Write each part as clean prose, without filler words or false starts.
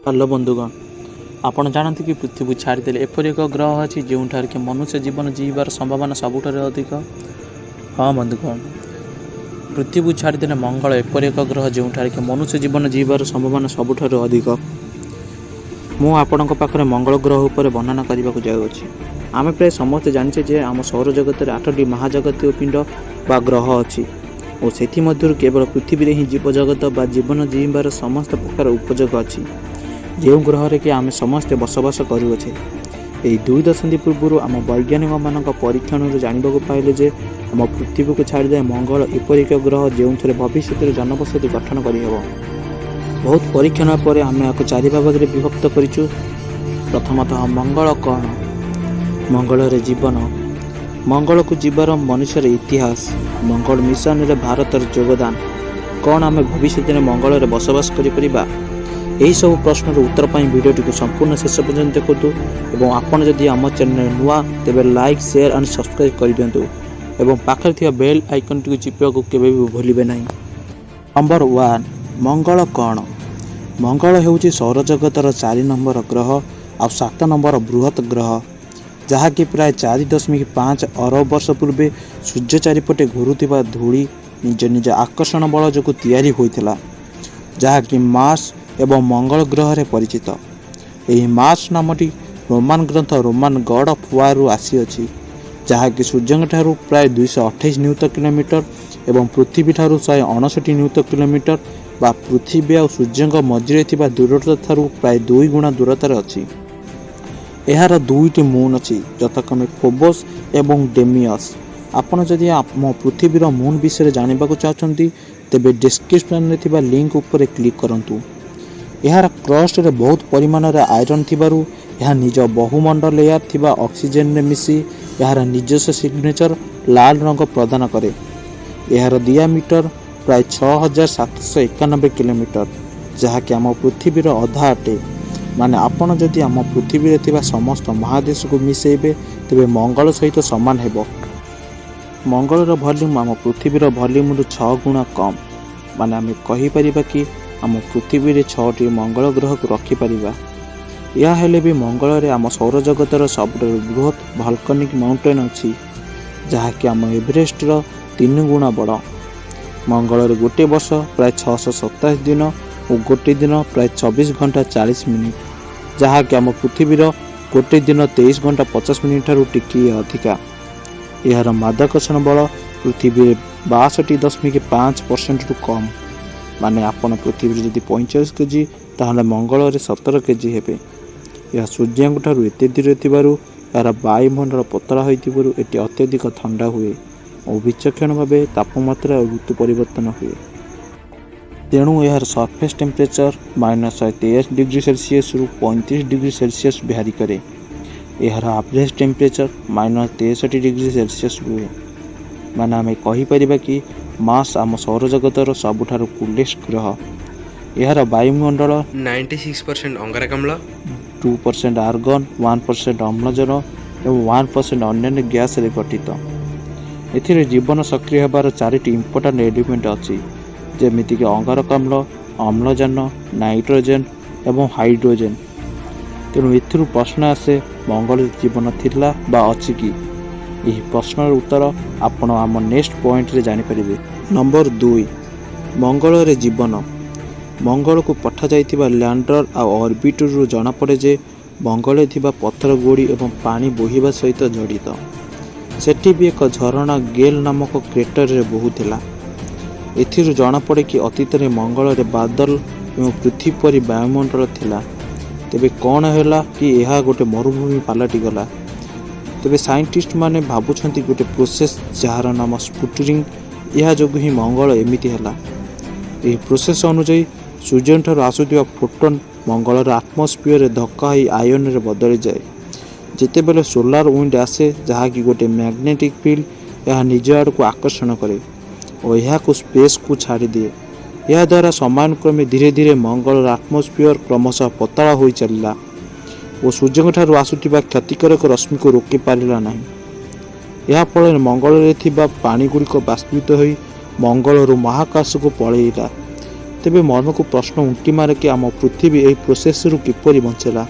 Hello बंधुगण, आपण जानते कि पृथ्वी को छाड़देले एपरि एक ग्रह अच्छी जोठार कि मनुष्य जीवन जीवार संभावना सबुठार अधिक। हाँ बंधुगण, पृथ्वी को छाड़देले मंगल एपरि एक ग्रह जोठार कि मनुष्य जीवन जीवार संभावना सबुठार अधिक। मु आपण पाखे मंगल ग्रह उपर वर्णना करने को जाऊँगी। आम प्राय समस्ते जाने जे आम सौर जगत में 8टी महाजगतीय पिंड बा ग्रह अच्छी और से केवल पृथ्वी ही जीवजगत बा जीवन जीवार समस्त प्रकार उपयोग अच्छी जो ग्रह कि आम समस्ते बसवास करुचे। यही 2 दशंधि पूर्व आम वैज्ञानिक मान परीक्षण जानवा पाइले जे आम पृथ्वी को छाड़दे मंगल एपरि एक ग्रह जो भविष्य जनबसति गठन कर बहुत परीक्षण पर आम या 4 भाग में विभक्त करूँ। प्रथमतः मंगल कौन? मंगल जीवन, मंगल को जीवार मनुष्यर इतिहास, मंगल मिशन रे भारतर योगदान, कौन आम भविष्य में मंगल रे बसवास करिपरिबा? यही सब प्रश्नर उत्तर पाई वीडियोटी को संपूर्ण शेष पर्यंत देखु और आपन जदि आम चैनल नुआ तेबे लाइक शेयर एंड सब्सक्राइब कर दिंतु और पाखरे थिया बेल आइकन टी चिपिया को केबे भी भूलिबे नहीं। नंबर 1, मंगल कौन? मंगल हेउची सौर जगतर 4 नंबर ग्रह और 7 नंबर बृहत ग्रह जहाँकि प्राय 4.5 अरब वर्ष पूर्व सूर्य चारिपटे घुरुवा धूली निज निज आकर्षण बल जो तैयारी होता जहाँकि मार्स एवं मंगल ग्रह रे परिचित। यही मार्स नामटी रोमान ग्रंथ रोमान गॉड ऑफ वार रु आसी जहाँकि सूर्य ठारू प्राय 228 न्यूटन किलोमीटर एवं पृथ्वी ठारू 159 न्यूटन किलोमीटर बा पृथ्वी और सूर्य मझे दूरता ठारू प्राय 2 गुणा दूरतार अच्छी। यार 2टी मून अच्छी यथाक्रमे फोबोस एवं डेमियस। आपड़ जदि आम पृथ्वीर मून विषय जानवा चाहते तेबे डिस्क्रिप्शन में थिबा लिंक उपर क्लिक करंतु। यार क्रस्ट रे बहुत परिमाण रे आयरन थिबारु यह निज बहुमंडल लेयर थिबा ऑक्सीजन रे मिसी यार निजस्व सिग्नेचर लाल रंग प्रदान करे। यार डियामीटर प्राय 6791 किलोमीटर जहाँकि आम पृथ्वीर अधा अटे। माने आपण जदि आम पृथ्वी थिबा समस्त महादेश को मिसेबे तेबे मंगल सहित समान हेबो। मंगलर वॉल्यूम आम पृथ्वीर वॉल्यूम 6 गुणा कम। माने आम कहि परिबा कि आम पृथ्वी रे 6टी मंगल ग्रह को रखिपर। यह हेले भी मंगल रे आम सौर जगतर सब बृहत वोल्केनिक माउंटेन अच्छी जहाँकि आम एवरेस्ट 3 गुणा बड़। मंगल रे गोटे वर्ष प्राय 627 दिन और गोटे दिन प्राय 24 घंटा 40 मिनिट जहाँकि आम पृथ्वीर गोटे दिन 23 घंटा 50 मिनिट ठारू टिके अधिका। यार माध्याकर्षण बल पृथ्वी 62.5% रु कम। माने आपण पृथ्वी जदि 45 केजी ताहले मंगल रे 17 केजी हेबे। यह सूर्य ठारू एते दूर थिबारु यार वायुमंडल पतला होइतिबारु एटी अत्यधिक ठंडा हुए और विचक्षण भाव तापमात्रा और ऋतु परिवर्तन हुए। तेणु यार सरफेस टेम्परेचर -23 डिग्री सेल्सियस रु 35 डिग्री सेल्सियस भ्यारी करे। यार एवरेज टेम्परेचर -63 डिग्री सेल्सियस रुए। माने आम कहीपर कि मार्स आम सौर जगतर सबुठार कूलेस्ट ग्रह। यार वायुमंडल 96% अंगारकाम्ल, 2% आर्गन, 1% अम्लजान और 1% अन्य गैस रे गठित। एथिरे जीवन सक्रिय होबार 4टी इंपोर्टेंट एलिमेंट अच्छी जेमिति कि अंगारकाम्ल, अम्लजान, नाइट्रोजेन एवं हाइड्रोजेन। तेणु एथिरु प्रश्न आसे मंगल जीवन थिला बा अछि कि? यही प्रश्नर उत्तर आपण आम नेक्स्ट पॉइंट रे जानि परिबे। नंबर 2, मंगल रे जीवन। मंगल को पठा जाइतिबा लैंडर आ ऑर्बिटर रु जाना पड़े जे मंगल थिबा पत्थर गोड़ी एवं पानी बोहिबा सहित जड़ित। सेठी भी एक झरणा गेल नामक क्रेटर रे बहुथिला। एथिरु जाना पड़े कि अतीत रे मंगल रे बादल एवं पृथ्वी परि वायुमंडल थिला। तेबे कौन हैला कि यह गोटे मरुभूमि पालटि गला? तेबे साइंटिस्ट माने भाबुछंती गोटे प्रोसेस जार नाम स्पुटरिंग यह जोगु ही मंगल एमिति हैला। यही प्रोसेस अनुଯାयी सूर्य ठारू आसुथिबा फोटोन मंगलर आटमोस्फियर धक्का होई आयन रे बदली जाए। जेतेबेले सोलार विंड आसे जहाँकि गोटे मैग्नेटिक फील्ड यह निज आड़ को आकर्षण करे और यह को स्पेस को छाड़ी दिए। यह द्वारा समानुक्रमे धीरे धीरे मंगलर आटमोस्फियर क्रमशः पतला हो चलला और सूर्य ठारू आसुथिबा क्षतिकारक रश्मि को रोकी पारिला नहीं। यह फल मंगल रे थिबा पानी गुड़िक बाष्पित होई मंगलरू महाकाश को पलैला ତେବେ ମନକୁ ପ୍ରଶ୍ନ ଉଙ୍କି ମାରେ କି ଆମ ପୃଥିବୀ ଏହି ପ୍ରୋସେସରୁ କିପରି ବଞ୍ଚିଲା।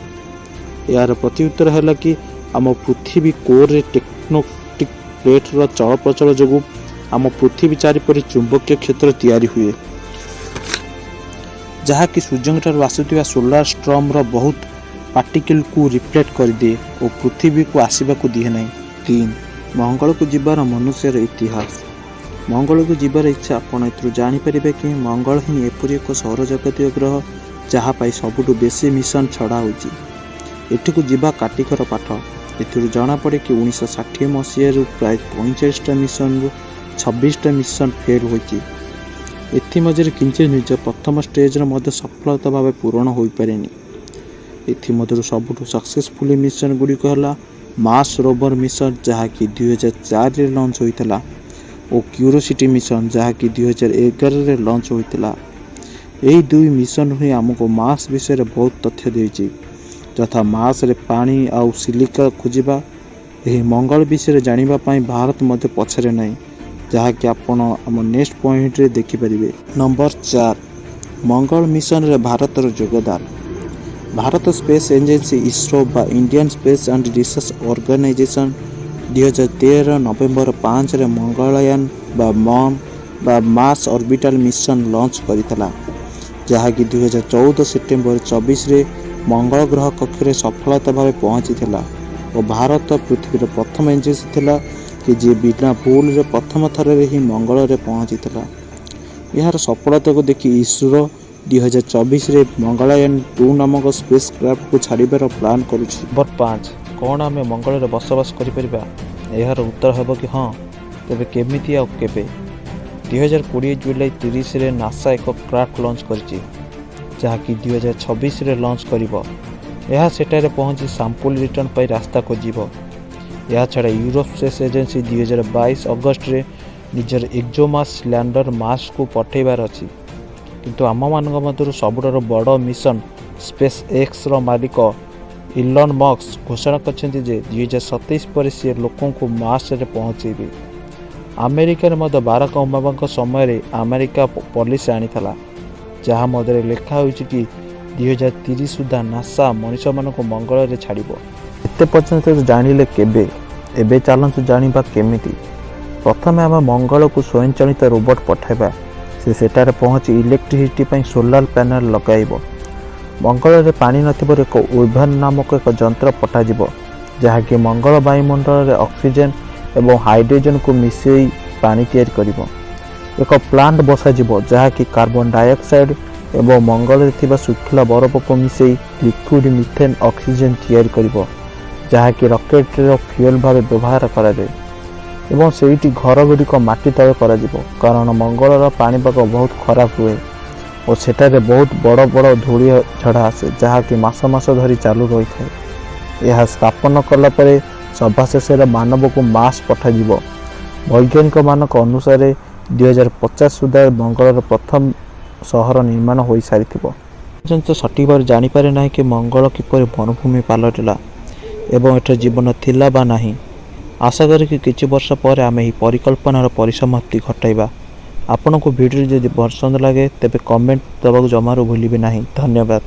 ଏହାର ପ୍ରତ୍ୟୁତ୍ତର ହେଲା କି ଆମ ପୃଥିବୀ କୋରରେ ଟେକ୍ଟୋନିକ୍ ପ୍ଲେଟ୍ର ଚଳପ୍ରଚଳ ଯୋଗୁଁ ଆମ ପୃଥିବୀ ଚାରିପରି ଚୁମ୍ବକୀୟ କ୍ଷେତ୍ର ତିଆରି ହୁଏ, ଯାହାକି ସୂର୍ଯ୍ୟଙ୍କଠାରୁ ଆସୁଥିବା ସୋଲାର ଷ୍ଟର୍ମର ବହୁତ ପାର୍ଟିକଲକୁ ରିଫ୍ଲେକ୍ଟ କରିଦିଏ ଓ ପୃଥିବୀକୁ ଆସିବାକୁ ଦିଏ ନାହିଁ। 3. ମଙ୍ଗଳକୁ ଯିବାର ମନୁଷ୍ୟର ଇତିହାସ। ମଙ୍ଗଳକୁ ଯିବାର ଇଚ୍ଛା ଆପଣ ଏଥିରୁ ଜାଣିପାରିବେ କି ମଙ୍ଗଳ ହିଁ ଏପରି ଏକ ସୌରଜଗତୀୟ ଗ୍ରହ ଯାହା ପାଇଁ ସବୁଠୁ ବେଶୀ ମିଶନ ଛଡ଼ା ହେଉଛି। ଏଠିକୁ ଯିବା କାଟିକର ପାଠ। ଏଥିରୁ ଜଣାପଡ଼େ କି 1960 ମସିହାରୁ ପ୍ରାୟ 45ଟା ମିଶନରୁ 26ଟା ମିଶନ ଫେଲ୍ ହୋଇଛି। ଏଥିମଧ୍ୟରେ କିଞ୍ଚିତ ନିଜ ପ୍ରଥମ ଷ୍ଟେଜର ମଧ୍ୟ ସଫଳତା ଭାବେ ପୂରଣ ହୋଇପାରେନି। ଏଥିମଧ୍ୟରୁ ସବୁଠୁ ସକ୍ସେସଫୁଲି ମିଶନ ଗୁଡ଼ିକ ହେଲା ମାର୍ସ ରୋଭର ମିଶନ ଯାହାକି 2004ରେ ଲଞ୍ଚ ହୋଇଥିଲା ଓ କ୍ୟୁରିଓସିଟି ମିଶନ ଯାହାକି 2011ରେ ଲଞ୍ଚ ହୋଇଥିଲା। ଏହି ଦୁଇ ମିଶନ ହିଁ ଆମକୁ ମାର୍ସ ବିଷୟରେ ବହୁତ ତଥ୍ୟ ଦେଇଛି, ଯଥା ମାର୍ସରେ ପାଣି ଆଉ ସିଲିକା ଖୋଜିବା। ଏହି ମଙ୍ଗଳ ବିଷୟରେ ଜାଣିବା ପାଇଁ ଭାରତ ମଧ୍ୟ ପଛରେ ନାହିଁ, ଯାହାକି ଆପଣ ଆମ ନେକ୍ସଟ ପଏଣ୍ଟରେ ଦେଖିପାରିବେ। ନମ୍ବର 4. ମଙ୍ଗଳ ମିଶନରେ ଭାରତର ଯୋଗଦାନ। ଭାରତ ସ୍ପେସ୍ ଏଜେନ୍ସି ଇସ୍ରୋ ବା Indian space and research organisation 2013 November 5ରେ ମଙ୍ଗଳୟାନ ବା ମମ୍ ବା ମାର୍ସ ଅର୍ବିଟାଲ ମିଶନ ଲଞ୍ଚ କରିଥିଲା, ଯାହାକି 2014 ସେପ୍ଟେମ୍ବର 24ରେ ମଙ୍ଗଳ ଗ୍ରହ କକ୍ଷରେ ସଫଳତା ଭାବେ ପହଞ୍ଚିଥିଲା ଓ ଭାରତ ପୃଥିବୀର ପ୍ରଥମ ଏଜେନ୍ସି ଥିଲା କି ଯିଏ ବିନା ଭୁଲରେ ପ୍ରଥମ ଥରରେ ହିଁ ମଙ୍ଗଳରେ ପହଞ୍ଚିଥିଲା। ଏହାର ସଫଳତାକୁ ଦେଖି ଇସ୍ରୋ 2024ରେ ମଙ୍ଗଳୟାନ 2 ନାମକ ସ୍ପେସ୍ କ୍ରାଫ୍ଟକୁ ଛାଡ଼ିବାର ପ୍ଲାନ୍ କରୁଛି। ନମ୍ବର 5. କ'ଣ ଆମେ ମଙ୍ଗଳରେ ବସବାସ କରିପାରିବା? ଏହାର ଉତ୍ତର ହେବ କି ହଁ। ତେବେ କେମିତି ଆଉ କେବେ? 2020 ଜୁଲାଇ 30ରେ ନାସା ଏକ କ୍ରାଫ୍ଟ ଲଞ୍ଚ କରିଛି, ଯାହାକି 2026ରେ ଲଞ୍ଚ କରିବ। ଏହା ସେଠାରେ ପହଞ୍ଚି ସାମ୍ପୁଲ ରିଟର୍ଣ୍ଣ ପାଇଁ ରାସ୍ତା ଖୋଜିବ। ଏହାଛଡ଼ା ୟୁରୋପ ସ୍ପେସ୍ ଏଜେନ୍ସି 2022 ଅଗଷ୍ଟରେ ନିଜର ଏକ୍ସୋମାସ୍ ଲ୍ୟାଣ୍ଡର ମାର୍ସକୁ ପଠାଇବାର ଅଛି। କିନ୍ତୁ ଆମମାନଙ୍କ ମଧ୍ୟରୁ ସବୁଠାରୁ ବଡ଼ ମିଶନ ସ୍ପେସ୍ ଏକ୍ସର ମାଲିକ ଇଲନ୍ ମସ୍କ ଘୋଷଣା କରିଛନ୍ତି ଯେ 2027 ପରେ ସିଏ ଲୋକଙ୍କୁ ମାର୍ସରେ ପହଞ୍ଚାଇବେ। ଆମେରିକାରେ ମଧ୍ୟ ବାରାକ ଓବାମାଙ୍କ ସମୟରେ ଆମେରିକା ପଲିସି ଆଣିଥିଲା, ଯାହା ମଧ୍ୟରେ ଲେଖା ହୋଇଛି କି 2030 ସୁଦ୍ଧା ନାସା ମଣିଷମାନଙ୍କୁ ମଙ୍ଗଳରେ ଛାଡ଼ିବ। ଏତେ ପର୍ଯ୍ୟନ୍ତ ଜାଣିଲେ କେବେ? ଏବେ ଚାଲନ୍ତୁ ଜାଣିବା କେମିତି। ପ୍ରଥମେ ଆମେ ମଙ୍ଗଳକୁ ସ୍ୱୟଂଚାଳିତ ରୋବୋଟ ପଠାଇବା। ସେ ସେଠାରେ ପହଞ୍ଚି ଇଲେକ୍ଟ୍ରିସିଟି ପାଇଁ ସୋଲାର ପ୍ୟାନେଲ ଲଗାଇବ। ମଙ୍ଗଳରେ ପାଣି ନଥିବାରୁ ଏକ ଓଭାନ୍ ନାମକ ଏକ ଯନ୍ତ୍ର ପଠାଯିବ, ଯାହାକି ମଙ୍ଗଳ ବାୟୁମଣ୍ଡଳରେ ଅକ୍ସିଜେନ ଏବଂ ହାଇଡ୍ରୋଜେନକୁ ମିଶାଇ ପାଣି ତିଆରି କରିବ। ଏକ ପ୍ଲାଣ୍ଟ ବସାଯିବ ଯାହାକି କାର୍ବନ ଡାଇଅକ୍ସାଇଡ ଏବଂ ମଙ୍ଗଳରେ ଥିବା ଶୁଖିଲା ବରଫକୁ ମିଶାଇ ଲିକ୍ୱିଡ ମିଥେନ୍ ଅକ୍ସିଜେନ ତିଆରି କରିବ, ଯାହାକି ରକେଟର ଫ୍ୟୁଏଲ ଭାବେ ବ୍ୟବହାର କରାଯାଏ। ଏବଂ ସେଇଠି ଘରଗୁଡ଼ିକ ମାଟି ତଳେ କରାଯିବ, କାରଣ ମଙ୍ଗଳର ପାଣିପାଗ ବହୁତ ଖରାପ ହୁଏ ଓ ସେଠାରେ ବହୁତ ବଡ଼ ବଡ଼ ଧୂଳି ଝଡ଼ ଆସେ, ଯାହାକି ମାସ ମାସ ଧରି ଚାଲୁ ରହିଥାଏ। ଏହା ସ୍ଥାପନ କଲା ପରେ ସଭା ଶେଷରେ ମାନବକୁ ମାର୍ସ ପଠାଯିବ। ବୈଜ୍ଞାନିକମାନଙ୍କ ଅନୁସାରେ 2050 ସୁଦ୍ଧା ମଙ୍ଗଳର ପ୍ରଥମ ସହର ନିର୍ମାଣ ହୋଇସାରିଥିବ। ପର୍ଯ୍ୟନ୍ତ ସଠିକ୍ ଭାବରେ ଜାଣିପାରେ ନାହିଁ କି ମଙ୍ଗଳ କିପରି ମରୁଭୂମି ପାଲଟିଲା ଏବଂ ଏଠାରେ ଜୀବନ ଥିଲା ବା ନାହିଁ। ଆଶା କରେ କି କିଛି ବର୍ଷ ପରେ ଆମେ ଏହି ପରିକଳ୍ପନାର ପରିସମାପ୍ତି ଘଟାଇବା। ଆପଣଙ୍କୁ ଭିଡ଼ିଓ ଯଦି ପସନ୍ଦ ଲାଗେ ତେବେ କମେଣ୍ଟ ଦେବାକୁ ଜମାରୁ ଭୁଲିବେ ନାହିଁ। ଧନ୍ୟବାଦ।